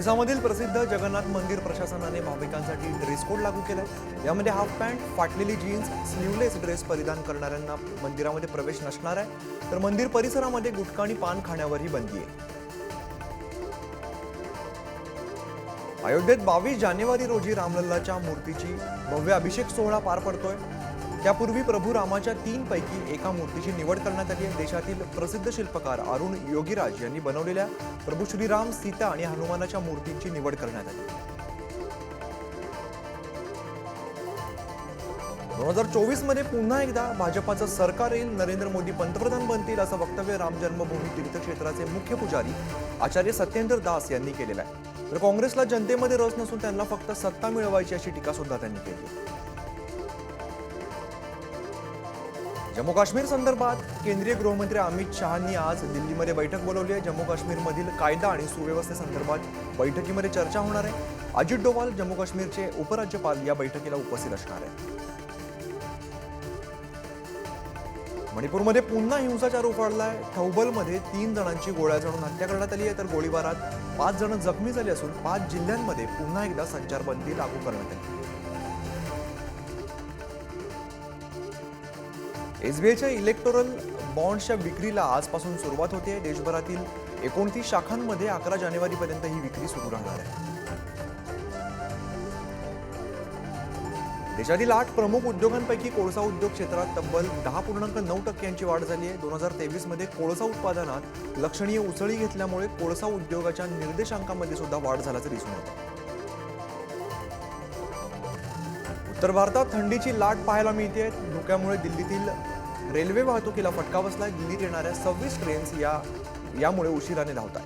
ओडिशामधील प्रसिद्ध जगन्नाथ मंदिर प्रशासनाने भाविकांसाठी ड्रेस कोड लागू केलाय। यामध्ये हाफ पॅन्ट, फाटलेली जीन्स, स्लीवलेस ड्रेस परिधान करणाऱ्यांना मंदिरामध्ये प्रवेश नसणार आहे, तर मंदिर परिसरामध्ये गुटखा आणि पान खाण्यावरही बंदी आहे। अयोध्येत 22 जानेवारी रोजी रामलल्लाच्या मूर्तीची भव्य अभिषेक सोहळा पार पडतोय। त्यापूर्वी प्रभू रामाच्या 3 पैकी एका मूर्तीची निवड करण्यात आली आहे। देशातील प्रसिद्ध शिल्पकार अरुण योगीराज यांनी बनवलेल्या प्रभू श्रीराम, सीता आणि हनुमानाच्या मूर्तींची निवड करण्यात आली। 2024 मध्ये पुन्हा एकदा भाजपाचं सरकार येईल, नरेंद्र मोदी पंतप्रधान बनतील असं वक्तव्य राम जन्मभूमी तीर्थक्षेत्राचे मुख्य पुजारी आचार्य सत्येंद्र दास यांनी केलेलं आहे। तर काँग्रेसला जनतेमध्ये रस नसून त्यांना फक्त सत्ता मिळवायची अशी टीका सुद्धा त्यांनी केली। जम्मू काश्मीर संदर्भात केंद्रीय गृहमंत्री अमित शहांनी आज दिल्लीमध्ये बैठक बोलावली आहे। जम्मू काश्मीरमधील कायदा आणि सुव्यवस्थेसंदर्भात बैठकीमध्ये चर्चा होणार आहे। अजित डोवाल जम्मू काश्मीरचे उपराज्यपाल या बैठकीला उपस्थित असणार आहेत। मणिपूरमध्ये पुन्हा हिंसाचार उफाळलाय। थौबलमध्ये 3 जणांची गोळ्या झाडून हत्या करण्यात आली आहे, तर गोळीबारात 5 जण जखमी झाले असून 5 जिल्ह्यांमध्ये पुन्हा एकदा संचारबंदी लागू करण्यात आली। एसबीआयच्या इलेक्टोरल बॉन्ड्सच्या विक्रीला आजपासून सुरुवात होते। देशभरातील 29 शाखांमध्ये 11 जानेवारीपर्यंत ही विक्री सुरू राहणार आहे। देशातील 8 प्रमुख उद्योगांपैकी कोळसा उद्योग क्षेत्रात तब्बल 10.9% वाढ झाली आहे। 2023 मध्ये कोळसा उत्पादनात लक्षणीय उसळी घेतल्यामुळे कोळसा उद्योगाच्या निर्देशांकामध्ये सुद्धा वाढ झाल्याचं दिसून येतं। उत्तर भारतात थंडीची लाट पाहायला मिळते। धुक्यामुळे दिल्लीतील रेल्वे वाहतुकीला फटका बसलाय। दिल्लीत येणाऱ्या 26 ट्रेन्स यामुळे उशिराने धावतात।